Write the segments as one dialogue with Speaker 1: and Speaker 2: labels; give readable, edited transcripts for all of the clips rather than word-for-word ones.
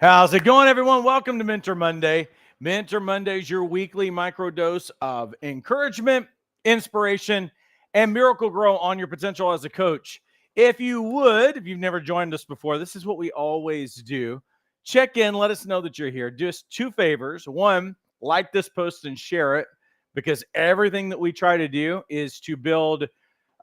Speaker 1: How's it going, everyone? Welcome to Mentor Monday. Mentor Monday is your weekly microdose of encouragement, inspiration, and miracle grow on your potential as a coach. If you've never joined us before, this is what we always do. Check in, let us know that you're here. Just two favors. One, like this post and share it, because everything that we try to do is to build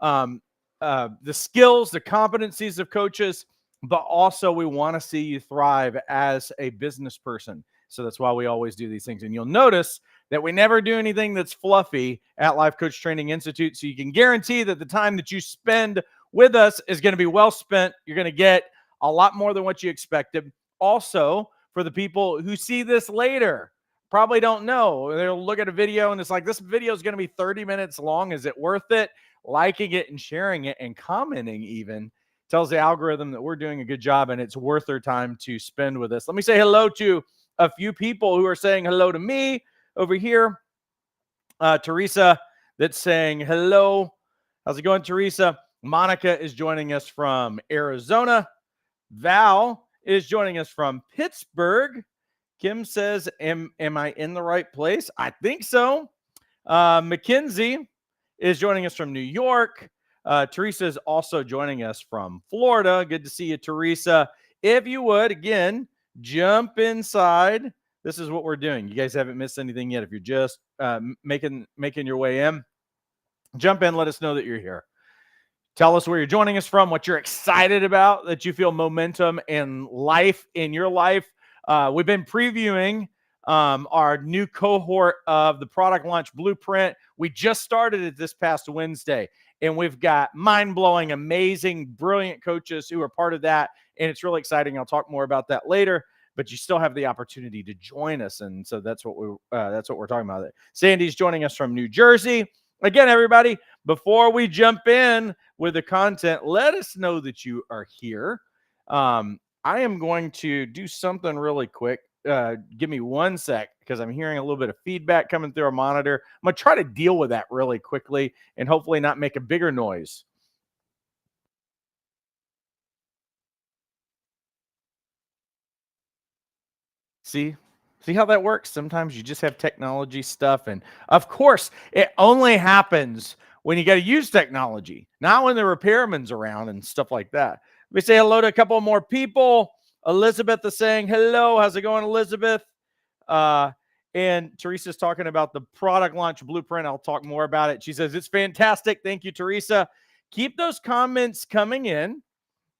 Speaker 1: um, the skills, the competencies of coaches, but also we want to see you thrive as a business person. So that's why we always do these things. And you'll notice that we never do anything that's fluffy at Life Coach Training Institute. So you can guarantee that the time that you spend with us is going to be well spent. You're going to get a lot more than what you expected. Also, for the people who see this later, probably don't know. They'll look at a video and it's like, this video is going to be 30 minutes long. Is it worth it? Liking it and sharing it and commenting even tells the algorithm that we're doing a good job and it's worth their time to spend with us. Let me say hello to a few people who are saying hello to me over here. Teresa, that's saying hello. How's it going, Teresa? Monica is joining us from Arizona. Val is joining us from Pittsburgh. Kim says, am I in the right place? I think so. Mackenzie is joining us from New York. Teresa is also joining us from Florida. Good to see you, Teresa. If you would, again, jump inside. This is what we're doing. You guys haven't missed anything yet. If you're just making your way in, jump in. Let us know that you're here. Tell us where you're joining us from, what you're excited about, that you feel momentum and life in your life. We've been previewing our new cohort of the product launch blueprint. We just started it this past Wednesday, and we've got mind-blowing, amazing, brilliant coaches who are part of that, and it's really exciting. I'll talk more about that later, but you still have the opportunity to join us, and so that's what we're talking about. Sandy's joining us from New Jersey. Again, everybody, before we jump in with the content, let us know that you are here. I am going to do something really quick. Give me 1 sec because I'm hearing a little bit of feedback coming through our monitor. I'm going to try to deal with that really quickly and hopefully not make a bigger noise. See how that works? Sometimes you just have technology stuff. And of course, it only happens when you got to use technology, not when the repairman's around and stuff like that. Let me say hello to a couple more people. Elizabeth is saying hello. How's it going, Elizabeth? And Teresa's talking about the product launch blueprint. I'll talk more about it. She says, it's fantastic. Thank you, Teresa. Keep those comments coming in.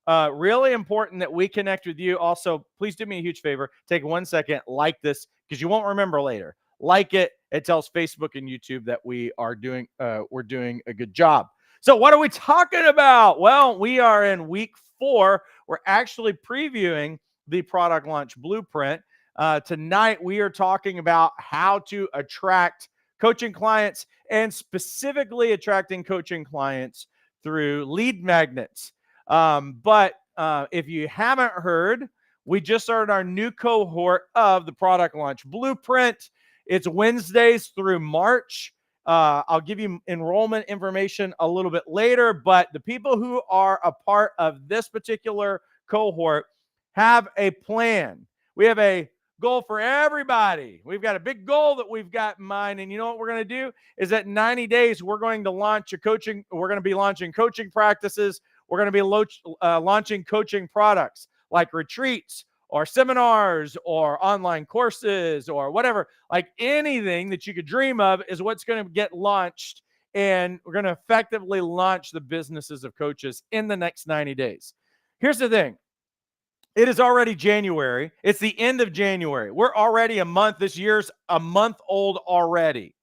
Speaker 1: Really important that we connect with you. Also, please do me a huge favor. Take 1 second, like this, because you won't remember later. Like it. It tells Facebook and YouTube that we're doing a good job. So what are we talking about? Well, we are in week 4. We're actually previewing the product launch blueprint. Tonight, we are talking about how to attract coaching clients and specifically attracting coaching clients through lead magnets. But if you haven't heard, we just started our new cohort of the product launch blueprint. It's Wednesdays through March. I'll give you enrollment information a little bit later, but the people who are a part of this particular cohort have a plan. We have a goal for everybody. We've got a big goal that we've got in mind. And you know what we're going to do is that in 90 days, we're going to launch we're going to be launching coaching practices. We're going to be launching coaching products like retreats or seminars or online courses or whatever. Like anything that you could dream of is what's going to get launched. And we're going to effectively launch the businesses of coaches in the next 90 days. Here's the thing. It is already January. It's the end of January. We're already a month. This year's a month old already.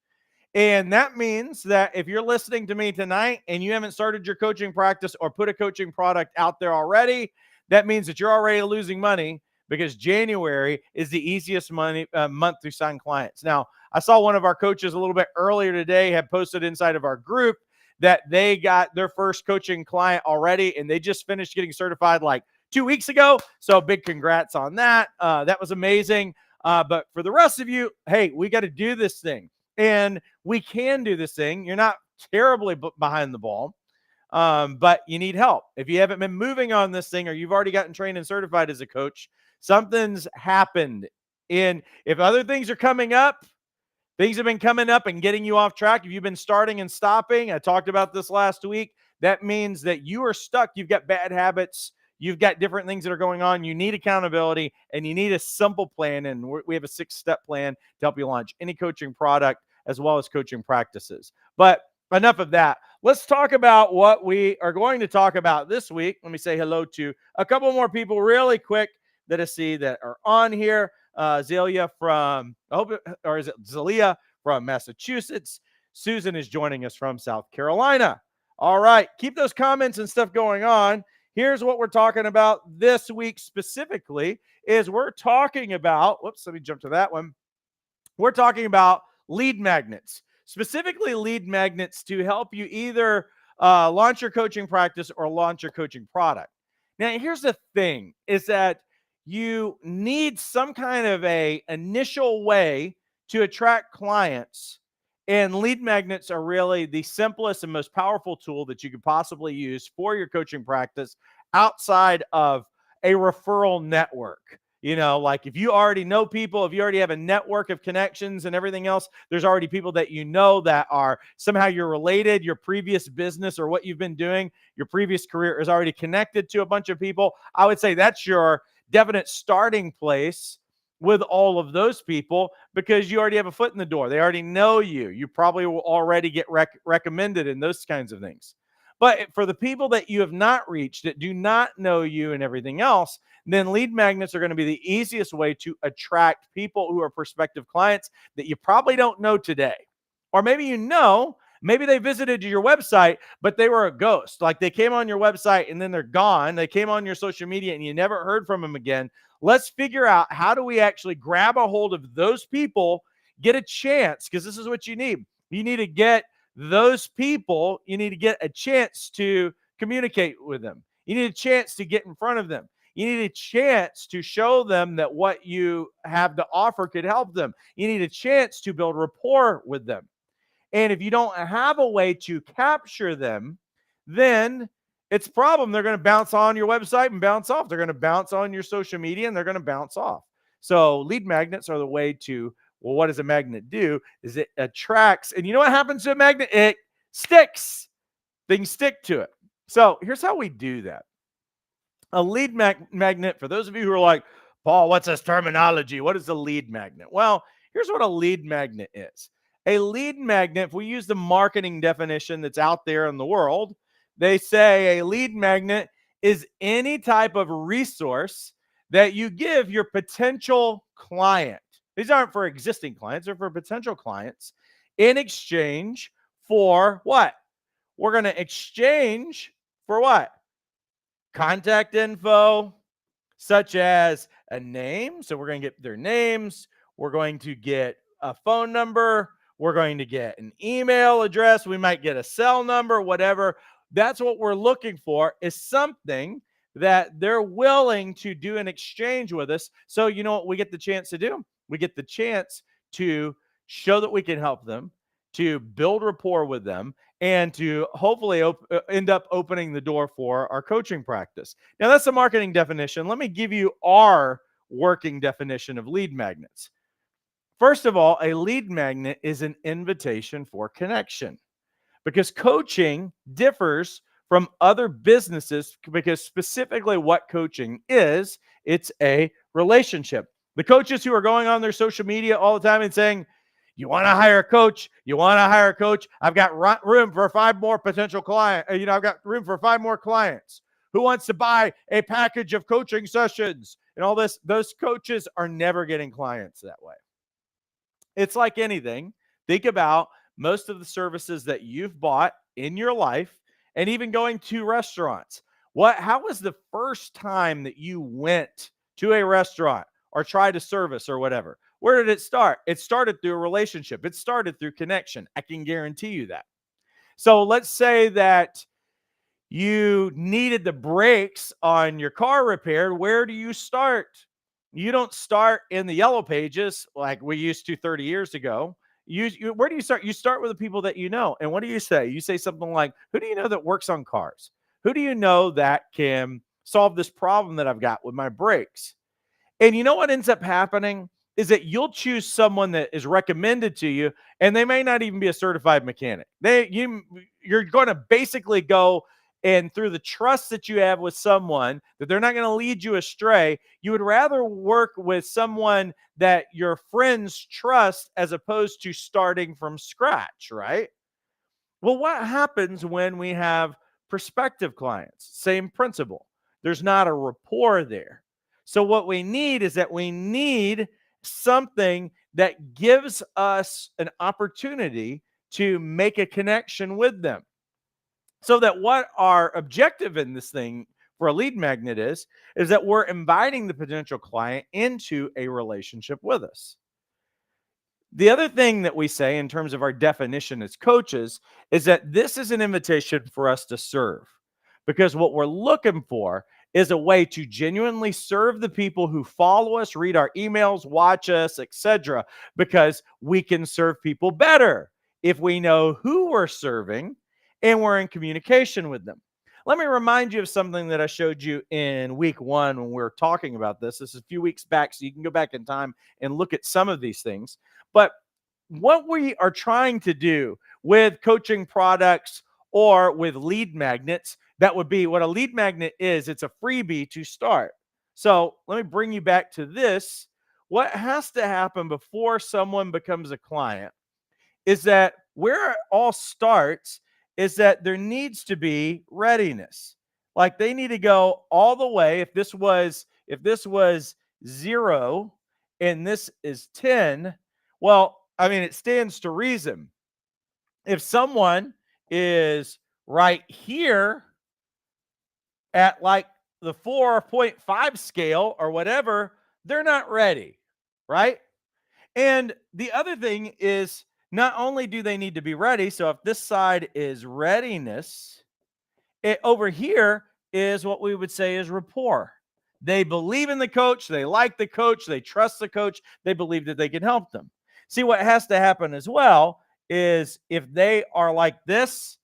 Speaker 1: And that means that if you're listening to me tonight and you haven't started your coaching practice or put a coaching product out there already, that means that you're already losing money because January is the easiest month to sign clients. Now, I saw one of our coaches a little bit earlier today had posted inside of our group that they got their first coaching client already, and they just finished getting certified like 2 weeks ago. So big congrats on that. That was amazing. But for the rest of you, hey, we got to do this thing. And we can do this thing. You're not terribly behind the ball, but you need help. If you haven't been moving on this thing or you've already gotten trained and certified as a coach, Something's happened. And if other things are coming up, things have been coming up and getting you off track. If you've been starting and stopping, I talked about this last week, that means that you are stuck. You've got bad habits. You've got different things that are going on. You need accountability and you need a simple plan. And we have a 6-step plan to help you launch any coaching product as well as coaching practices. But enough of that. Let's talk about what we are going to talk about this week. Let me say hello to a couple more people really quick that I see that are on here. Zelia from, or is it Zelia from Massachusetts? Susan is joining us from South Carolina. All right, keep those comments and stuff going on. Here's what we're talking about this week specifically is we're talking about, whoops, let me jump to that one. We're talking about lead magnets, specifically lead magnets to help you either launch your coaching practice or launch your coaching product. Now, here's the thing is that you need some kind of a initial way to attract clients, and lead magnets are really the simplest and most powerful tool that you could possibly use for your coaching practice outside of a referral network. You know, like if you already know people, if you already have a network of connections and everything else, there's already people that you know that are somehow you're related, your previous business or what you've been doing, your previous career is already connected to a bunch of people. I would say that's your definite starting place with all of those people because you already have a foot in the door. They already know you. You probably will already get recommended and those kinds of things. But for the people that you have not reached, that do not know you and everything else, then lead magnets are going to be the easiest way to attract people who are prospective clients that you probably don't know today. Or maybe you know, maybe they visited your website, but they were a ghost. Like they came on your website and then they're gone. They came on your social media and you never heard from them again. Let's figure out how do we actually grab a hold of those people, get a chance, because this is what you need. You need to get those people, you need to get a chance to communicate with them. You need a chance to get in front of them. You need a chance to show them that what you have to offer could help them. You need a chance to build rapport with them. And if you don't have a way to capture them, then it's a problem. They're going to bounce on your website and bounce off. They're going to bounce on your social media and they're going to bounce off. So lead magnets are the way to, well, what does a magnet do? Is it attracts, and you know what happens to a magnet? It sticks. Things stick to it. So here's how we do that. A lead magnet, for those of you who are like, Paul, what's this terminology? What is a lead magnet? Well, here's what a lead magnet is. A lead magnet, if we use the marketing definition that's out there in the world, they say a lead magnet is any type of resource that you give your potential client. These aren't for existing clients, they're for potential clients in exchange for what? We're going to exchange for what? Contact info, such as a name. So we're going to get their names. We're going to get a phone number. We're going to get an email address. We might get a cell number, whatever. That's what we're looking for, is something that they're willing to do an exchange with us. So you know what we get the chance to do? We get the chance to show that we can help them, to build rapport with them, and to hopefully end up opening the door for our coaching practice. Now, that's the marketing definition. Let me give you our working definition of lead magnets. First of all, a lead magnet is an invitation for connection, because coaching differs from other businesses because specifically what coaching is, it's a relationship. The coaches who are going on their social media all the time and saying, you want to hire a coach? You want to hire a coach? I've got room for 5 more potential clients. I've got room for 5 more clients. Who wants to buy a package of coaching sessions and all this? Those coaches are never getting clients that way. It's like anything. Think about most of the services that you've bought in your life and even going to restaurants. How was the first time that you went to a restaurant or tried a service or whatever? Where did it start? It started through a relationship. It started through connection. I can guarantee you that. So let's say that you needed the brakes on your car repaired. Where do you start? You don't start in the yellow pages like we used to 30 years ago. Where do you start? You start with the people that you know. And what do you say? You say something like, who do you know that works on cars? Who do you know that can solve this problem that I've got with my brakes? And you know what ends up happening is that you'll choose someone that is recommended to you, and they may not even be a certified mechanic. You're going to basically go, and through the trust that you have with someone, that they're not going to lead you astray. You would rather work with someone that your friends trust as opposed to starting from scratch, right? Well, what happens when we have prospective clients? Same principle. There's not a rapport there. So what we need is that we need something that gives us an opportunity to make a connection with them. So that what our objective in this thing for a lead magnet is that we're inviting the potential client into a relationship with us. The other thing that we say in terms of our definition as coaches is that this is an invitation for us to serve, because what we're looking for is a way to genuinely serve the people who follow us, read our emails, watch us, etc., because we can serve people better if we know who we're serving and we're in communication with them. Let me remind you of something that I showed you in week 1 when we were talking about this. This is a few weeks back, so you can go back in time and look at some of these things. But what we are trying to do with coaching products or with lead magnets, that would be what a lead magnet is. It's a freebie to start. So let me bring you back to this. What has to happen before someone becomes a client is that where it all starts is that there needs to be readiness. Like they need to go all the way. If this was 0 and this is 10, well, I mean, it stands to reason. If someone is right here at like the 4.5 scale or whatever, they're not ready, right? And the other thing is, not only do they need to be ready, so if this side is readiness, over here is what we would say is rapport. They believe in the coach, they like the coach, they trust the coach, they believe that they can help them. See, what has to happen as well is if they are like this,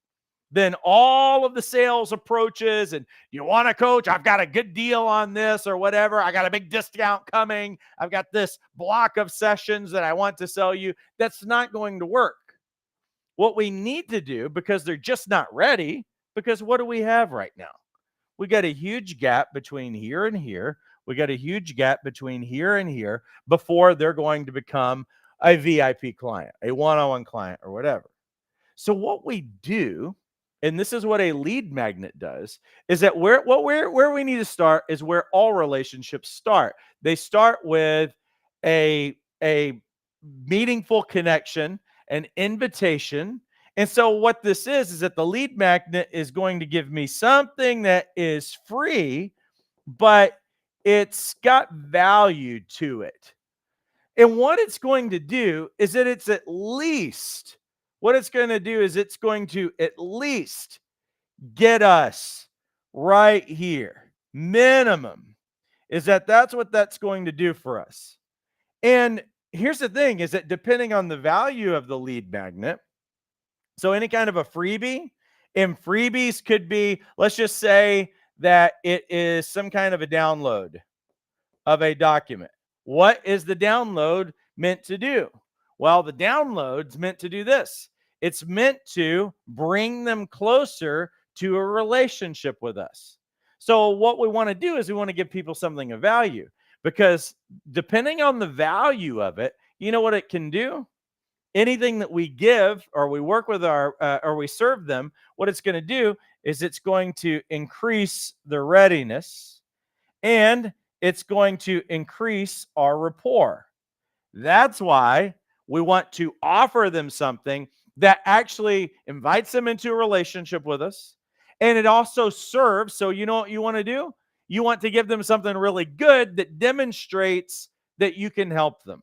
Speaker 1: then all of the sales approaches and you want a coach, I've got a good deal on this or whatever. I got a big discount coming. I've got this block of sessions that I want to sell you. That's not going to work. What we need to do, because they're just not ready, because what do we have right now? We got a huge gap between here and here. We got a huge gap between here and here before they're going to become a VIP client, a one-on-one client or whatever. So what we do, and this is what a lead magnet does, is that where we need to start is where all relationships start. They start with a meaningful connection, an invitation. And so what this is that the lead magnet is going to give me something that is free, but it's got value to it. And what it's going to do is that it's at least at least get us right here. Minimum is that's what that's going to do for us. And here's the thing is that depending on the value of the lead magnet, so any kind of a freebie, and freebies could be, let's just say that it is some kind of a download of a document. What is the download meant to do? Well, the download's meant to do this. It's meant to bring them closer to a relationship with us. So what we want to do is we want to give people something of value, because depending on the value of it, you know what it can do? Anything that we give or we work with or we serve them, what it's going to do is it's going to increase the readiness, and it's going to increase our rapport. That's why we want to offer them something that actually invites them into a relationship with us. And it also serves. So, you know what you want to do? You want to give them something really good that demonstrates that you can help them.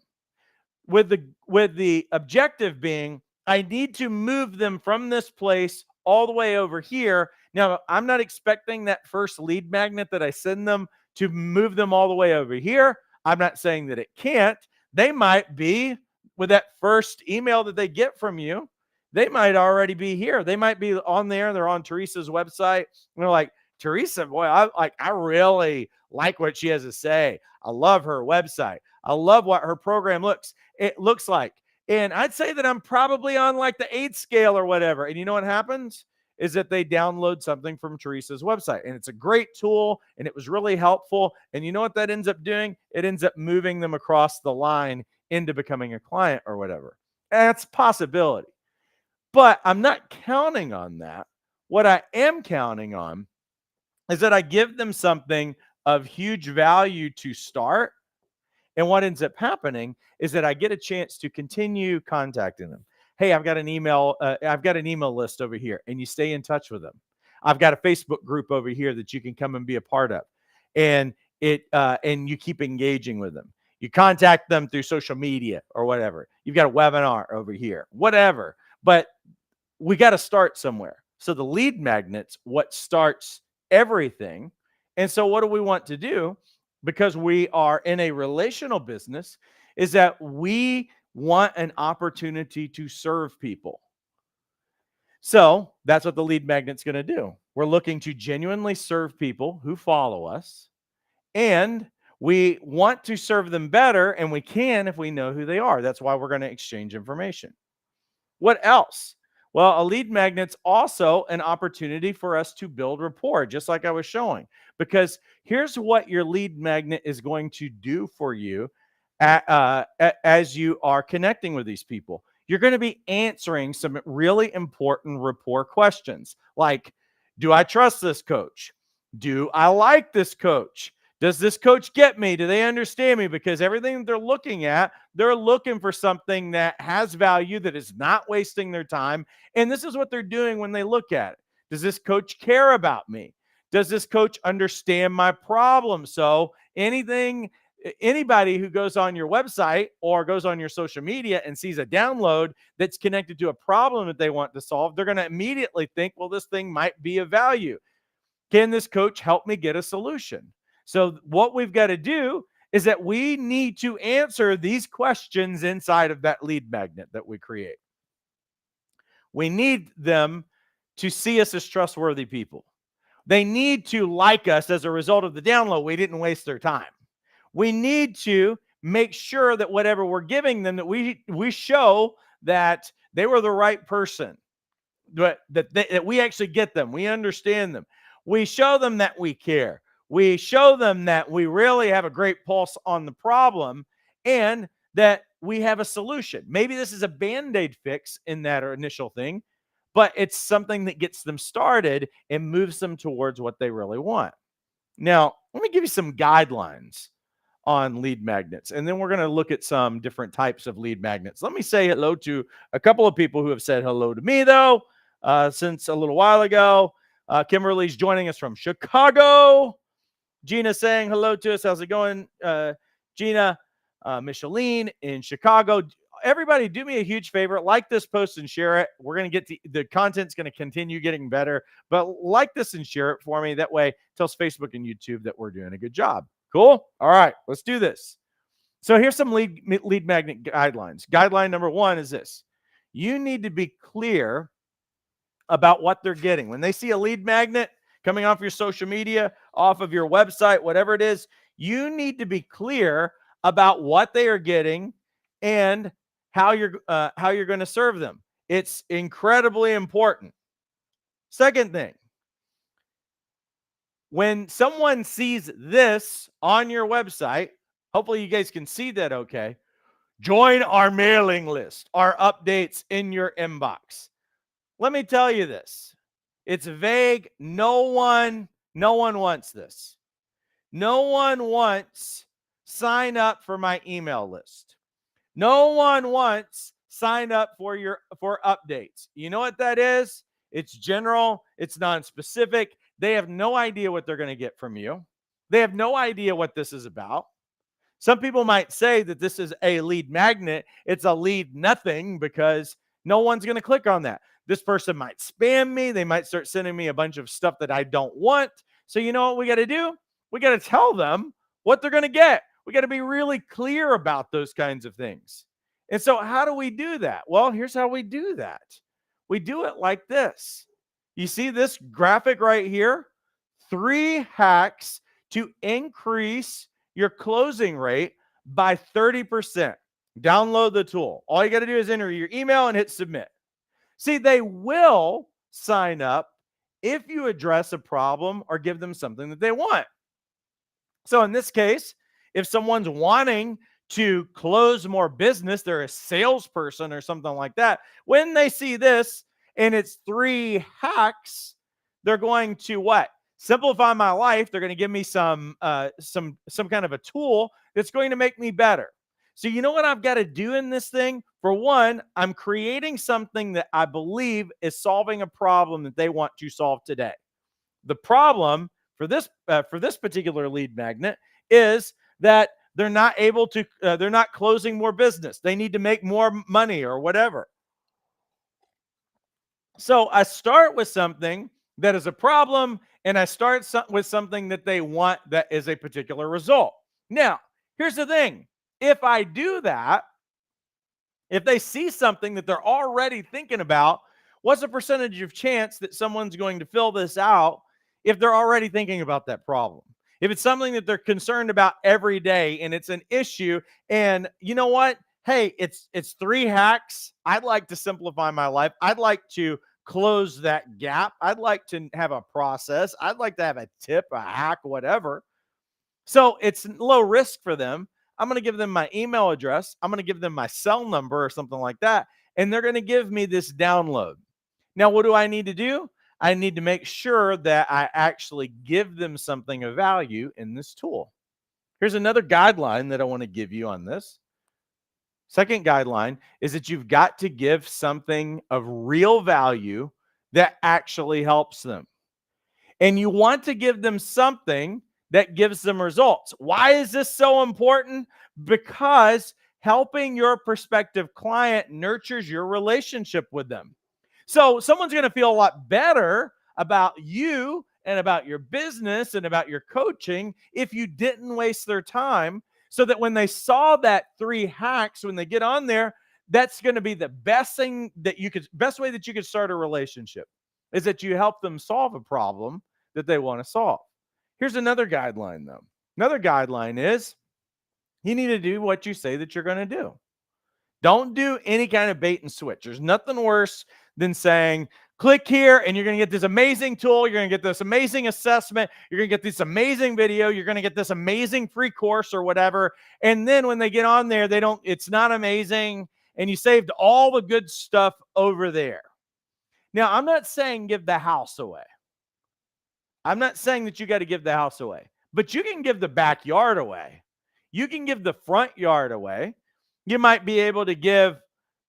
Speaker 1: With the objective being, I need to move them from this place all the way over here. Now, I'm not expecting that first lead magnet that I send them to move them all the way over here. I'm not saying that it can't. They might be, with that first email that they get from you, they might already be here. They might be on there. They're on Teresa's website. And they're like, Teresa, boy, I really like what she has to say. I love her website. I love what her program looks like. And I'd say that I'm probably on like the 8th scale or whatever. And you know what happens? Is that they download something from Teresa's website. And it's a great tool and it was really helpful. And you know what that ends up doing? It ends up moving them across the line into becoming a client or whatever. That's a possibility. But I'm not counting on that. What I am counting on is that I give them something of huge value to start. And what ends up happening is that I get a chance to continue contacting them. Hey, I've got an email list over here, and you stay in touch with them. I've got a Facebook group over here that you can come and be a part of, and and you keep engaging with them. You contact them through social media or whatever. You've got a webinar over here, whatever. But we got to start somewhere. So the lead magnet's what starts everything. And so what do we want to do? Because we are in a relational business, is that we want an opportunity to serve people. So that's what the lead magnet's going to do. We're looking to genuinely serve people who follow us, and we want to serve them better, and we can if we know who they are. That's why we're going to exchange information. What else? Well, a lead magnet's also an opportunity for us to build rapport, just like I was showing. Because here's what your lead magnet is going to do for you as you are connecting with these people. You're going to be answering some really important rapport questions like, do I trust this coach? Do I like this coach? Does this coach get me? Do they understand me? Because everything they're looking at, they're looking for something that has value, that is not wasting their time. And this is what they're doing when they look at it. Does this coach care about me? Does this coach understand my problem? So anybody who goes on your website or goes on your social media and sees a download that's connected to a problem that they want to solve, they're going to immediately think, well, this thing might be of value. Can this coach help me get a solution? So what we've got to do is that we need to answer these questions inside of that lead magnet that we create. We need them to see us as trustworthy people. They need to like us as a result of the download. We didn't waste their time. We need to make sure that whatever we're giving them, that we show that they were the right person, that we actually get them. We understand them. We show them that we care. We show them that we really have a great pulse on the problem and that we have a solution. Maybe this is a Band-Aid fix in that initial thing, but it's something that gets them started and moves them towards what they really want. Now, let me give you some guidelines on lead magnets, and then we're going to look at some different types of lead magnets. Let me say hello to a couple of people who have said hello to me, though, since a little while ago. Kimberly's joining us from Chicago. Gina saying hello to us. How's it going, Gina? Micheline in Chicago. Everybody, do me a huge favor. Like this post and share it. We're going to get the content's going to continue getting better, but like this and share it for me. That way it tells Facebook and YouTube that we're doing a good job. Cool? All right, let's do this. So here's some lead magnet guidelines. Guideline number 1 is this. You need to be clear about what they're getting. When they see a lead magnet coming off your social media, off of your website, whatever it is, you need to be clear about what they are getting and how you're going to serve them. It's incredibly important. Second thing, when someone sees this on your website, hopefully you guys can see that okay, join our mailing list, our updates in your inbox. Let me tell you this. It's vague. No one wants this. No one wants sign up for my email list. No one wants sign up for updates. You know what that is? It's general. It's non-specific. They have no idea what they're going to get from you. They have no idea what this is about. Some people might say that this is a lead magnet. It's a lead nothing because no one's going to click on that. This person might spam me. They might start sending me a bunch of stuff that I don't want. So you know what we got to do? We got to tell them what they're going to get. We got to be really clear about those kinds of things. And so how do we do that? Well, here's how we do that. We do it like this. You see this graphic right here? 3 hacks to increase your closing rate by 30%. Download the tool. All you got to do is enter your email and hit submit. See, they will sign up if you address a problem or give them something that they want. So in this case, if someone's wanting to close more business, they're a salesperson or something like that. When they see this and it's 3 hacks, they're going to what? Simplify my life. They're going to give me some kind of a tool that's going to make me better. So you know what I've got to do in this thing? For one, I'm creating something that I believe is solving a problem that they want to solve today. The problem for this particular lead magnet is that they're not able to they're not closing more business. They need to make more money or whatever. So I start with something that is a problem, and I start with something that they want that is a particular result. Now, here's the thing. If I do that, if they see something that they're already thinking about, what's the percentage of chance that someone's going to fill this out if they're already thinking about that problem? If it's something that they're concerned about every day and it's an issue, and you know what? Hey, it's 3 hacks. I'd like to simplify my life. I'd like to close that gap. I'd like to have a process. I'd like to have a tip, a hack, whatever. So it's low risk for them. I'm going to give them my email address. I'm going to give them my cell number or something like that. And they're going to give me this download. Now, what do I need to do? I need to make sure that I actually give them something of value in this tool. Here's another guideline that I want to give you on this. Second guideline is that you've got to give something of real value that actually helps them. And you want to give them something that gives them results. Why is this so important? Because helping your prospective client nurtures your relationship with them. So someone's going to feel a lot better about you and about your business and about your coaching if you didn't waste their time, so that when they saw that 3 hacks, when they get on there, that's going to be the best way that you could start a relationship, is that you help them solve a problem that they want to solve. Here's another guideline, though. Another guideline is you need to do what you say that you're going to do. Don't do any kind of bait and switch. There's nothing worse than saying, click here and you're going to get this amazing tool. You're going to get this amazing assessment. You're going to get this amazing video. You're going to get this amazing free course or whatever. And then when they get on there, it's not amazing. And you saved all the good stuff over there. Now, I'm not saying give the house away. I'm not saying that you got to give the house away, but you can give the backyard away. You can give the front yard away. You might be able to give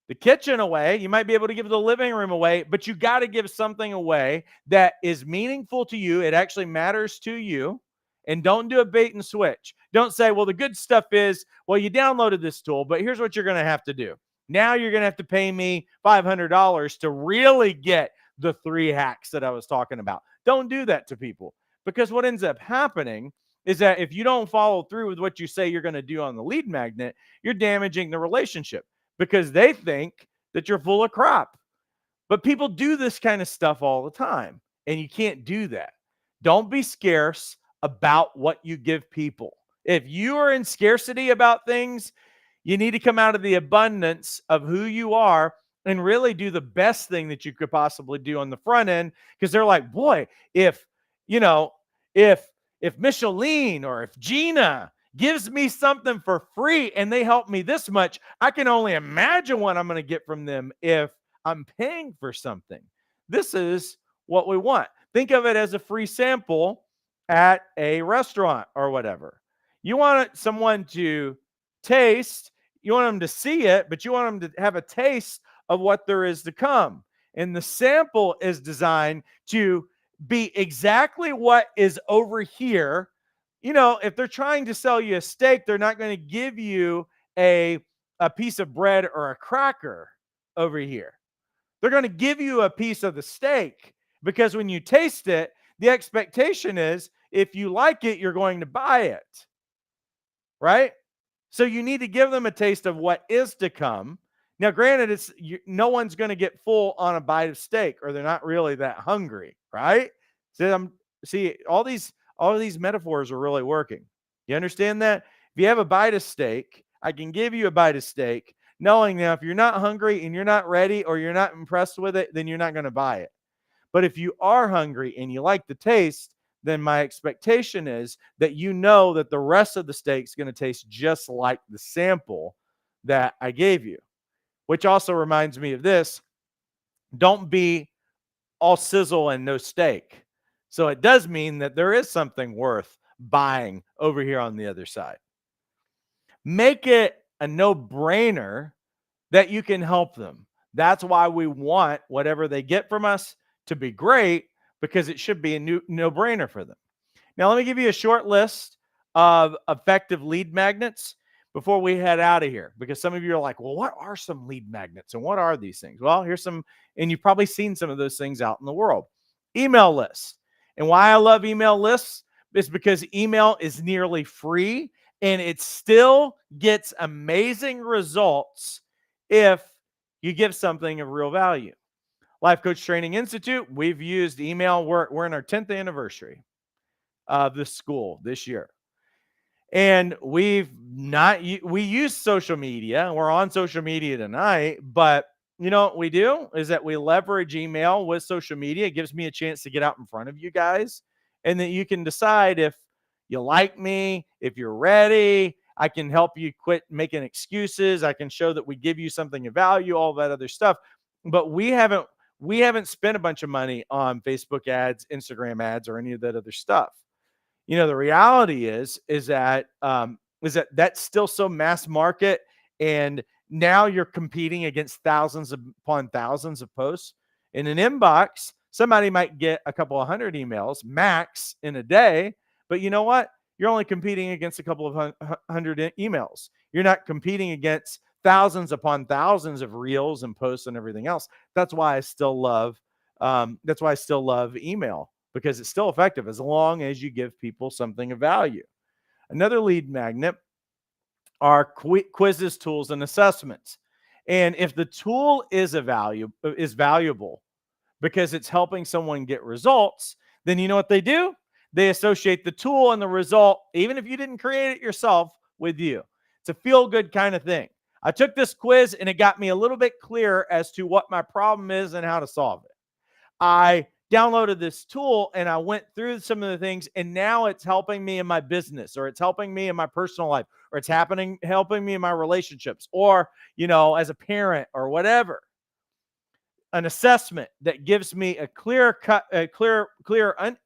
Speaker 1: the kitchen away. You might be able to give the living room away, but you got to give something away that is meaningful to you. It actually matters to you. And don't do a bait and switch. Don't say, well, the good stuff is, well, you downloaded this tool, but here's what you're going to have to do. Now you're going to have to pay me $500 to really get the 3 hacks that I was talking about. Don't do that to people, because what ends up happening is that if you don't follow through with what you say you're going to do on the lead magnet, you're damaging the relationship because they think that you're full of crap. But people do this kind of stuff all the time, and you can't do that. Don't be scarce about what you give people. If you are in scarcity about things, you need to come out of the abundance of who you are and really do the best thing that you could possibly do on the front end, because they're like, boy, if Micheline or if Gina gives me something for free and they help me this much, I can only imagine what I'm going to get from them if I'm paying for something. This is what we want. Think of it as a free sample at a restaurant or whatever. You want someone to taste, you want them to see it, but you want them to have a taste of what there is to come. And the sample is designed to be exactly what is over here. You know, if they're trying to sell you a steak, they're not going to give you a piece of bread or a cracker over here. They're going to give you a piece of the steak, because when you taste it, the expectation is if you like it, you're going to buy it. Right? So you need to give them a taste of what is to come. Now, granted, no one's going to get full on a bite of steak, or they're not really that hungry, right? See, all these metaphors are really working. You understand that? If you have a bite of steak, I can give you a bite of steak, knowing now if you're not hungry and you're not ready or you're not impressed with it, then you're not going to buy it. But if you are hungry and you like the taste, then my expectation is that you know that the rest of the steak is going to taste just like the sample that I gave you. Which also reminds me of this: don't be all sizzle and no steak. So it does mean that there is something worth buying over here on the other side. Make it a no-brainer that you can help them. That's why we want whatever they get from us to be great, because it should be a no-brainer for them. Now, let me give you a short list of effective lead magnets before we head out of here, because some of you are like, well, what are some lead magnets and what are these things? Well, here's some, and you've probably seen some of those things out in the world. Email lists. And why I love email lists is because email is nearly free and it still gets amazing results if you give something of real value. Life Coach Training Institute, we've used email. We're in our 10th anniversary of the school this year. And we use social media. We're on social media tonight, but you know what we do is that we leverage email with social media. It gives me a chance to get out in front of you guys, and that you can decide if you like me, if you're ready. I can help you quit making excuses. I can show that we give you something of value, all that other stuff. But we haven't spent a bunch of money on Facebook ads, Instagram ads, or any of that other stuff. You know, the reality is that that's still so mass market, and now you're competing against thousands upon thousands of posts. In an inbox, somebody might get a couple of hundred emails max in a day, but you know what? You're only competing against a couple of hundred emails. You're not competing against thousands upon thousands of reels and posts and everything else. That's why I still love email, because it's still effective as long as you give people something of value. Another lead magnet are quizzes, tools, and assessments. And if the tool is valuable because it's helping someone get results, then you know what they do? They associate the tool and the result, even if you didn't create it yourself, with you. It's a feel-good kind of thing. I took this quiz and it got me a little bit clearer as to what my problem is and how to solve it. I downloaded this tool and I went through some of the things, and now it's helping me in my business, or it's helping me in my personal life, or it's helping me in my relationships, or, you know, as a parent or whatever. An assessment that gives me a clear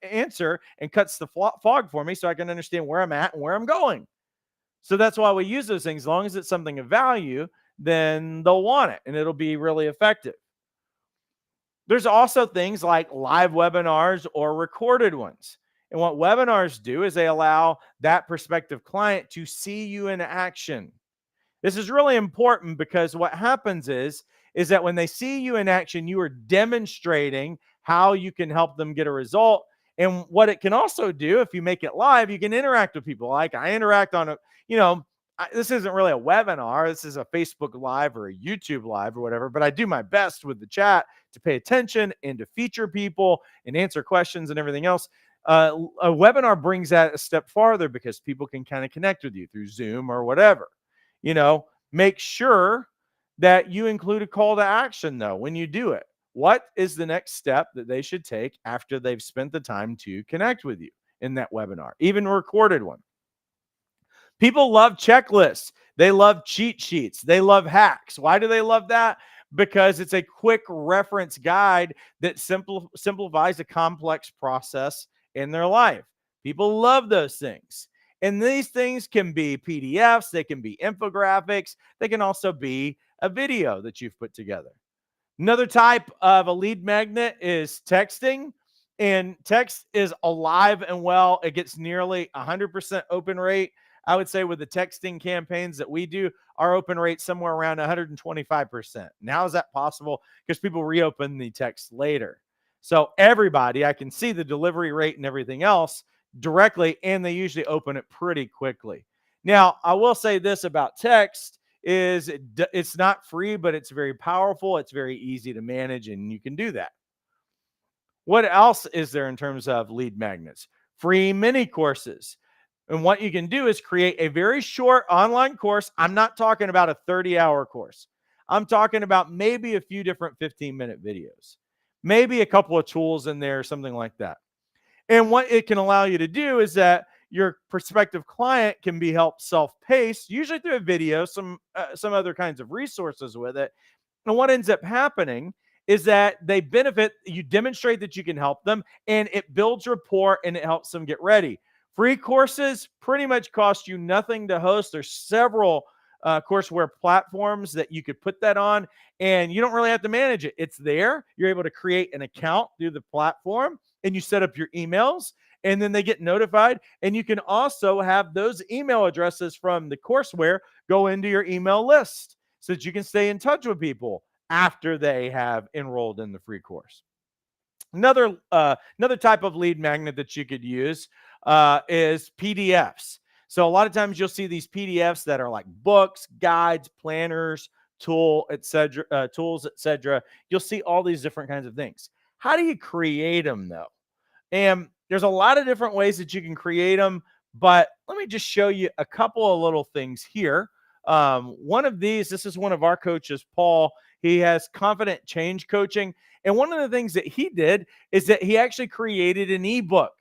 Speaker 1: answer and cuts the fog for me so I can understand where I'm at and where I'm going. So that's why we use those things. As long as it's something of value, then they'll want it and it'll be really effective. There's also things like live webinars or recorded ones. And what webinars do is they allow that prospective client to see you in action. This is really important because what happens is that when they see you in action, you are demonstrating how you can help them get a result. And what it can also do, if you make it live, you can interact with people. Like I interact on this isn't really a webinar. This is a Facebook Live or a YouTube Live or whatever, but I do my best with the chat to pay attention and to feature people and answer questions and everything else. A webinar brings that a step farther because people can kind of connect with you through Zoom or whatever. You know, make sure that you include a call to action, though, when you do it. What is the next step that they should take after they've spent the time to connect with you in that webinar, even a recorded one? People love checklists. They love cheat sheets. They love hacks. Why do they love that? Because it's a quick reference guide that simplifies a complex process in their life. People love those things. And these things can be PDFs, they can be infographics, they can also be a video that you've put together. Another type of a lead magnet is texting. And text is alive and well. It gets nearly 100% open rate. I would say with the texting campaigns that we do, our open rate somewhere around 125%. Now, is that possible? Because people reopen the text later. So everybody, I can see the delivery rate and everything else directly, and they usually open it pretty quickly. Now, I will say this about text is it's not free, but it's very powerful. It's very easy to manage, and you can do that. What else is there in terms of lead magnets? Free mini courses. And what you can do is create a very short online course. I'm not talking about a 30-hour course. I'm talking about maybe a few different 15-minute videos, maybe a couple of tools in there, something like that. And what it can allow you to do is that your prospective client can be helped self-paced, usually through a video, some other kinds of resources with it. And what ends up happening is that they benefit, you demonstrate that you can help them, and it builds rapport and it helps them get ready. Free courses pretty much cost you nothing to host. There's several courseware platforms that you could put that on, and you don't really have to manage it. It's there. You're able to create an account through the platform, and you set up your emails, and then they get notified. And you can also have those email addresses from the courseware go into your email list so that you can stay in touch with people after they have enrolled in the free course. Another type of lead magnet that you could use is PDFs. So a lot of times you'll see these PDFs that are like books, guides, planners, tools, etc. You'll see all these different kinds of things. How do you create them though? And there's a lot of different ways that you can create them, but let me just show you a couple of little things here. One of these, this is one of our coaches, Paul. He has confident change coaching. And one of the things that he did is that he actually created an ebook.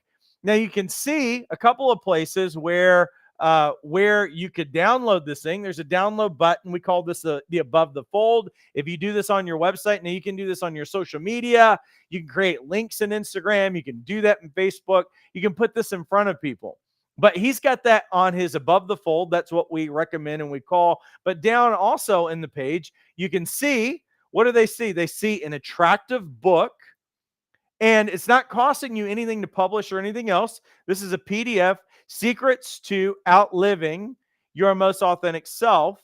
Speaker 1: Now you can see a couple of places where you could download this thing. There's a download button. We call this the above the fold. If you do this on your website, now you can do this on your social media. You can create links in Instagram. You can do that in Facebook. You can put this in front of people. But he's got that on his above the fold. That's what we recommend and we call. But down also in the page, you can see, what do they see? They see an attractive book, and it's not costing you anything to publish or anything else. This is a PDF, Secrets to Outliving Your Most Authentic Self,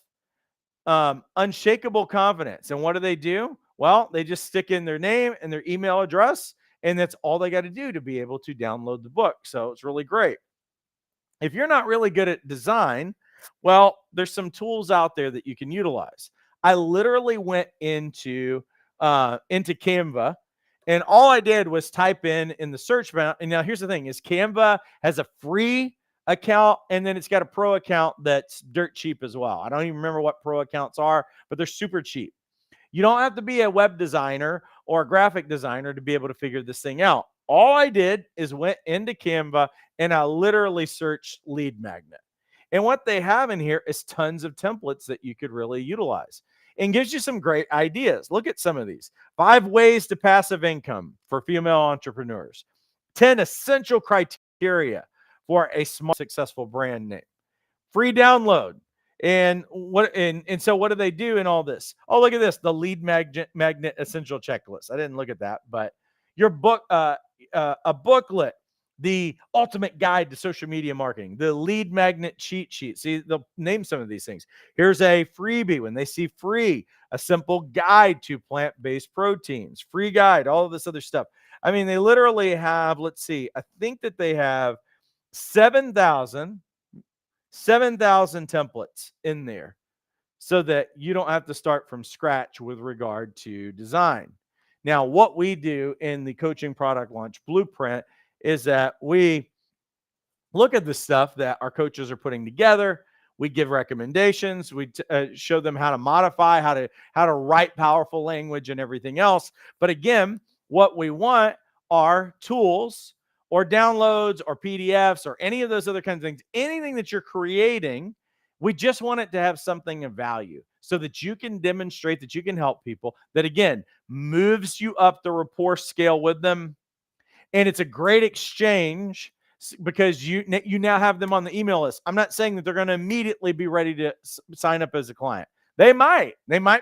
Speaker 1: Unshakable Confidence. And what do? Well, they just stick in their name and their email address, and that's all they got to do to be able to download the book. So it's really great. If you're not really good at design, well, there's some tools out there that you can utilize. I literally went into Canva, and all I did was type in the search bar. And now here's the thing: is Canva has a free account, and then it's got a pro account that's dirt cheap as well. I don't even remember what pro accounts are, but they're super cheap. You don't have to be a web designer or a graphic designer to be able to figure this thing out. All I did is went into Canva and I literally searched lead magnet. And what they have in here is tons of templates that you could really utilize and gives you some great ideas. Look at some of these. 5 ways to passive income for female entrepreneurs. 10 essential criteria for a smart, successful brand name. Free download. And so what do they do in all this? Oh, look at this, the lead magnet essential checklist. I didn't look at that, but your book, a booklet, the ultimate guide to social media marketing, the lead magnet cheat sheet. See, they'll name some of these things. Here's a freebie. When they see free, a simple guide to plant-based proteins, free guide, all of this other stuff. I mean, they literally have, let's see, I think that they have 7,000 templates in there so that you don't have to start from scratch with regard to design. Now, what we do in the coaching product launch blueprint is that we look at the stuff that our coaches are putting together. We give recommendations. We show them how to modify, how to write powerful language and everything else. But again, what we want are tools or downloads or PDFs or any of those other kinds of things, anything that you're creating. We just want it to have something of value so that you can demonstrate that you can help people, that again, moves you up the rapport scale with them. And it's a great exchange because you now have them on the email list. I'm not saying that they're going to immediately be ready to sign up as a client. They might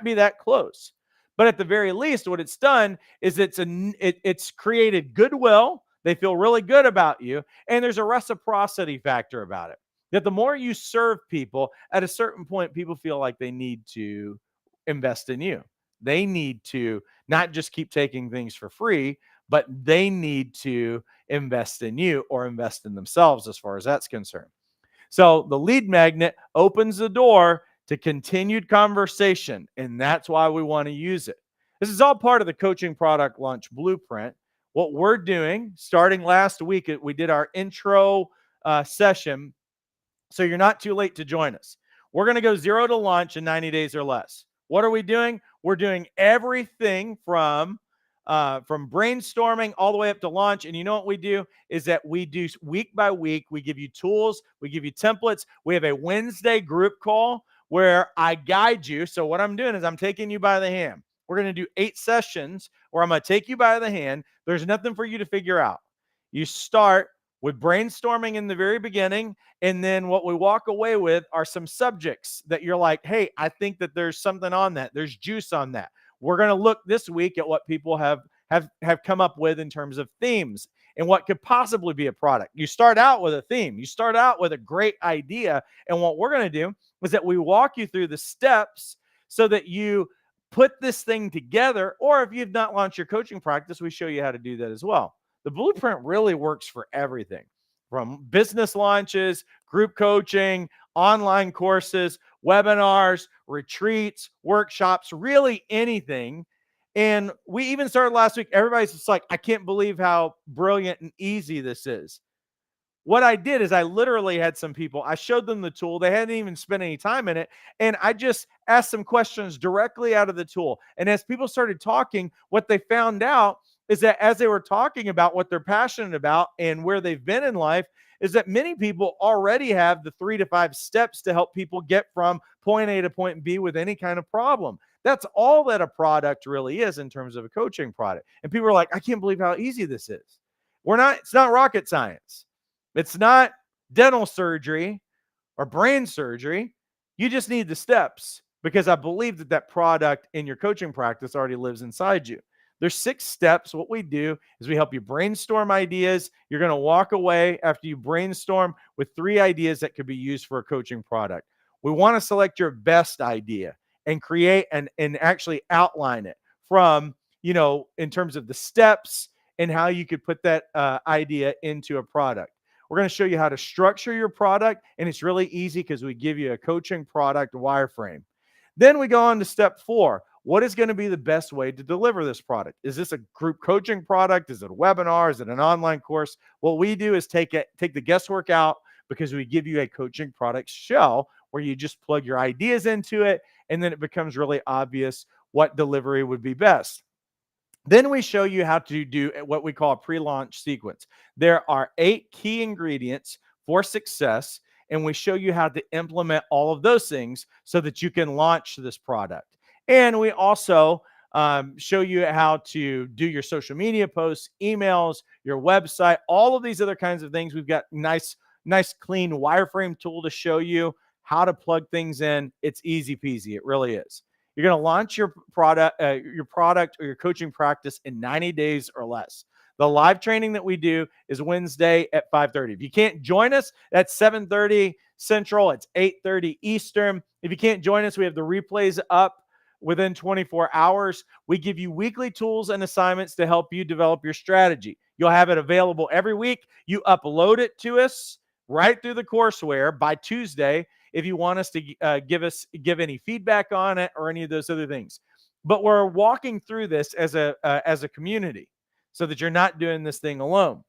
Speaker 1: be that close. But at the very least, what it's done is it's created goodwill. They feel really good about you. And there's a reciprocity factor about it. That the more you serve people, at a certain point, people feel like they need to invest in you. They need to not just keep taking things for free, but they need to invest in you or invest in themselves as far as that's concerned. So the lead magnet opens the door to continued conversation, and that's why we want to use it. This is all part of the coaching product launch blueprint. What we're doing, starting last week, we did our intro session. So you're not too late to join us. We're going to go zero to launch in 90 days or less. What are we doing? We're doing everything from brainstorming all the way up to launch. And you know what we do is that we do week by week. We give you tools. We give you templates. We have a Wednesday group call where I guide you. So what I'm doing is I'm taking you by the hand. We're going to do 8 sessions where I'm going to take you by the hand. There's nothing for you to figure out. You start with brainstorming in the very beginning. And then what we walk away with are some subjects that you're like, hey, I think that there's something on that. There's juice on that. We're going to look this week at what people have come up with in terms of themes and what could possibly be a product. You start out with a theme. You start out with a great idea. And what we're going to do is that we walk you through the steps so that you put this thing together. Or if you've not launched your coaching practice, we show you how to do that as well. The blueprint really works for everything, from business launches, group coaching, online courses, webinars, retreats, workshops, really anything. And we even started last week. Everybody's just like, I can't believe how brilliant and easy this is. What I did is I literally had some people, I showed them the tool. They hadn't even spent any time in it. And I just asked some questions directly out of the tool. And as people started talking, what they found out is that as they were talking about what they're passionate about and where they've been in life, is that many people already have the 3 to 5 steps to help people get from point A to point B with any kind of problem. That's all that a product really is in terms of a coaching product. And people are like, I can't believe how easy this is. It's not rocket science. It's not dental surgery or brain surgery. You just need the steps, because I believe that that product in your coaching practice already lives inside you. There's 6 steps. What we do is we help you brainstorm ideas. You're going to walk away after you brainstorm with 3 ideas that could be used for a coaching product. We want to select your best idea and create and actually outline it from, in terms of the steps and how you could put that idea into a product. We're going to show you how to structure your product, and it's really easy because we give you a coaching product wireframe. Then we go on to step 4. What is going to be the best way to deliver this product? Is this a group coaching product? Is it a webinar? Is it an online course? What we do is take the guesswork out, because we give you a coaching product shell where you just plug your ideas into it, and then it becomes really obvious what delivery would be best. Then we show you how to do what we call a pre-launch sequence. There are 8 key ingredients for success, and we show you how to implement all of those things so that you can launch this product. And we also show you how to do your social media posts, emails, your website, all of these other kinds of things. We've got nice, clean wireframe tool to show you how to plug things in. It's easy peasy. It really is. You're going to launch your product or your coaching practice in 90 days or less. The live training that we do is Wednesday at 5:30. If you can't join us, that's 7:30 Central. It's 8:30 Eastern. If you can't join us, we have the replays up within 24 hours. We give you weekly tools and assignments to help you develop your strategy. You'll have it available every week. You upload it to us right through the courseware by Tuesday if you want us to give any feedback on it or any of those other things. But we're walking through this as a community so that you're not doing this thing alone.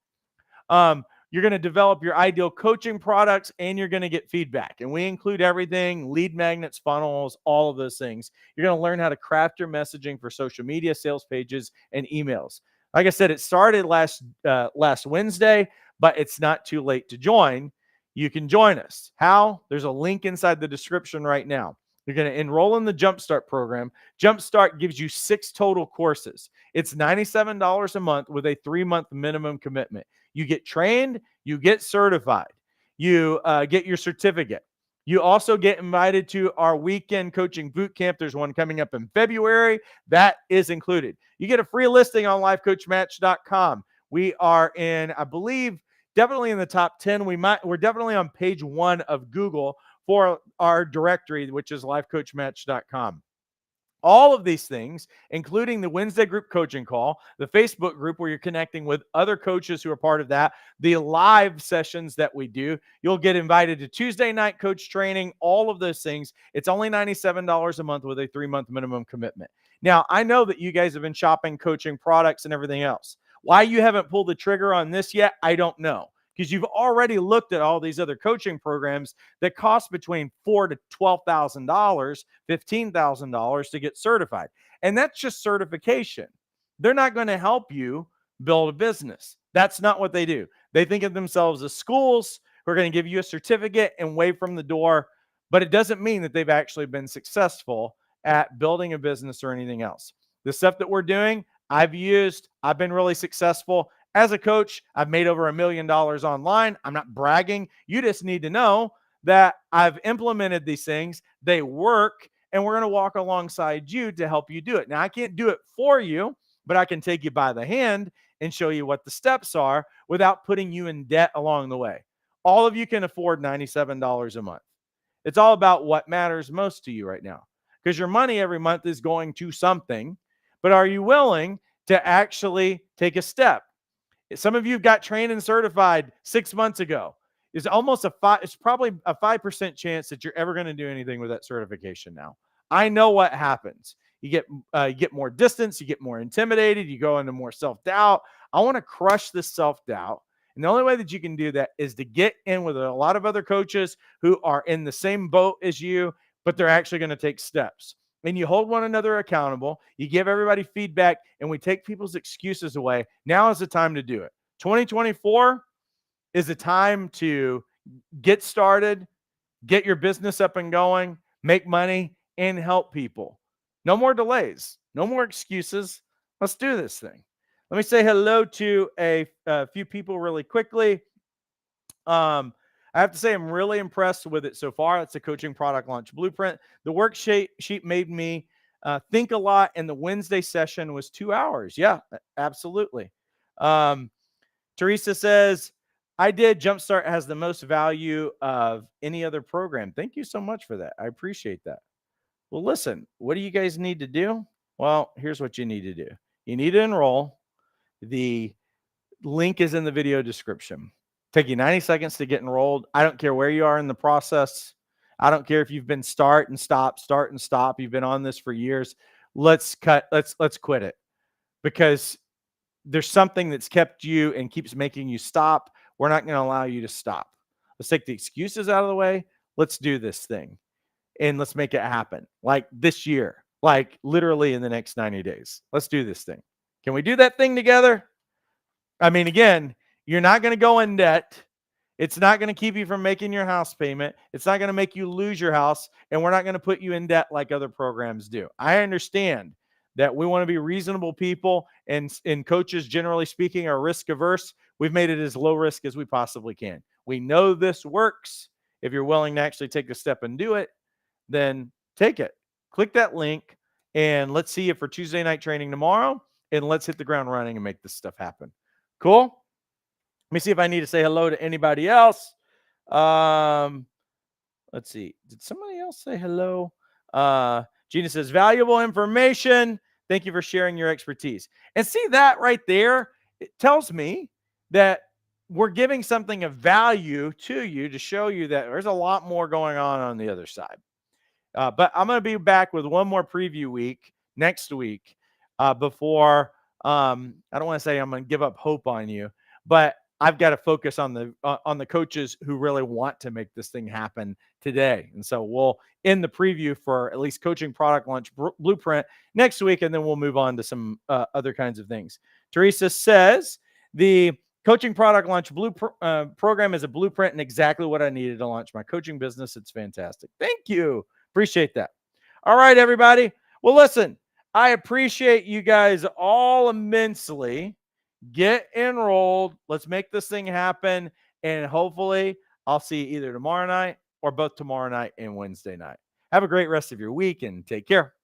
Speaker 1: You're going to develop your ideal coaching products, and you're going to get feedback. And we include everything: lead magnets, funnels, all of those things. You're going to learn how to craft your messaging for social media, sales pages, and emails. Like I said, it started last Wednesday, but it's not too late to join. You can join us. How? There's a link inside the description right now. You're going to enroll in the Jumpstart program. Jumpstart gives you 6 total courses. It's $97 a month with a 3-month minimum commitment. You get trained, you get certified, you get your certificate. You also get invited to our weekend coaching boot camp. There's one coming up in February. That is included. You get a free listing on lifecoachmatch.com. We are in, I believe, definitely in the top 10. We're definitely on page 1 of Google for our directory, which is lifecoachmatch.com. All of these things, including the Wednesday group coaching call, the Facebook group where you're connecting with other coaches who are part of that, the live sessions that we do. You'll get invited to Tuesday night coach training, all of those things. It's only $97 a month with a 3-month minimum commitment. Now, I know that you guys have been shopping coaching products and everything else. Why you haven't pulled the trigger on this yet, I don't know. because you've already looked at all these other coaching programs that cost between $4,000 to $12,000, $15,000 to get certified. And that's just certification. They're not going to help you build a business. That's not what they do. They think of themselves as schools who are going to give you a certificate and wave from the door, but it doesn't mean that they've actually been successful at building a business or anything else. The stuff that we're doing, I've been really successful. As a coach, I've made over $1 million online. I'm not bragging. You just need to know that I've implemented these things. They work, and we're going to walk alongside you to help you do it. Now, I can't do it for you, but I can take you by the hand and show you what the steps are without putting you in debt along the way. All of you can afford $97 a month. It's all about what matters most to you right now, because your money every month is going to something, but are you willing to actually take a step? Some of you got trained and certified 6 months ago. It's probably a 5% chance that you're ever going to do anything with that certification now. I know what happens. You get more distance, you get more intimidated, you go into more self-doubt. I want to crush this self-doubt. And the only way that you can do that is to get in with a lot of other coaches who are in the same boat as you, but they're actually going to take steps. And you hold one another accountable. You give everybody feedback, and we take people's excuses away. Now is the time to do it. 2024 is the time to get started, get your business up and going, make money, and help people. No more delays. No more excuses. Let's do this thing. Let me say hello to a few people really quickly. I have to say I'm really impressed with it so far. It's a coaching product launch blueprint. The worksheet made me think a lot, and the Wednesday session was 2 hours. Yeah, absolutely. Teresa says, I did. Jumpstart has the most value of any other program. Thank you so much for that. I appreciate that. Well, listen, what do you guys need to do? Well, here's what you need to do. You need to enroll. The link is in the video description. Take you 90 seconds to get enrolled. I don't care where you are in the process. I don't care if you've been start and stop. You've been on this for years. Let's quit it, because there's something that's kept you and keeps making you stop. We're not going to allow you to stop. Let's take the excuses out of the way. Let's do this thing, and let's make it happen. Like this year, like literally in the next 90 days. Let's do this thing. Can we do that thing together? I mean, again, you're not going to go in debt. It's not going to keep you from making your house payment. It's not going to make you lose your house. And we're not going to put you in debt like other programs do. I understand that we want to be reasonable people, and coaches, generally speaking, are risk averse. We've made it as low risk as we possibly can. We know this works. If you're willing to actually take a step and do it, then take it. Click that link, and let's see you for Tuesday night training tomorrow, and let's hit the ground running and make this stuff happen. Cool? Let me see if I need to say hello to anybody else. Let's see. Did somebody else say hello? Gina says, valuable information. Thank you for sharing your expertise. And see that right there? It tells me that we're giving something of value to you to show you that there's a lot more going on the other side. But I'm going to be back with one more preview week next week before I don't want to say I'm going to give up hope on you, but I've got to focus on the coaches who really want to make this thing happen today. And so we'll end the preview for at least coaching product launch blueprint next week, and then we'll move on to some other kinds of things. Teresa says the coaching product launch program is a blueprint and exactly what I needed to launch my coaching business. It's fantastic. Thank you. Appreciate that. All right, everybody. Well, listen, I appreciate you guys all immensely. Get enrolled. Let's make this thing happen. And hopefully I'll see you either tomorrow night or both tomorrow night and Wednesday night. Have a great rest of your week and take care.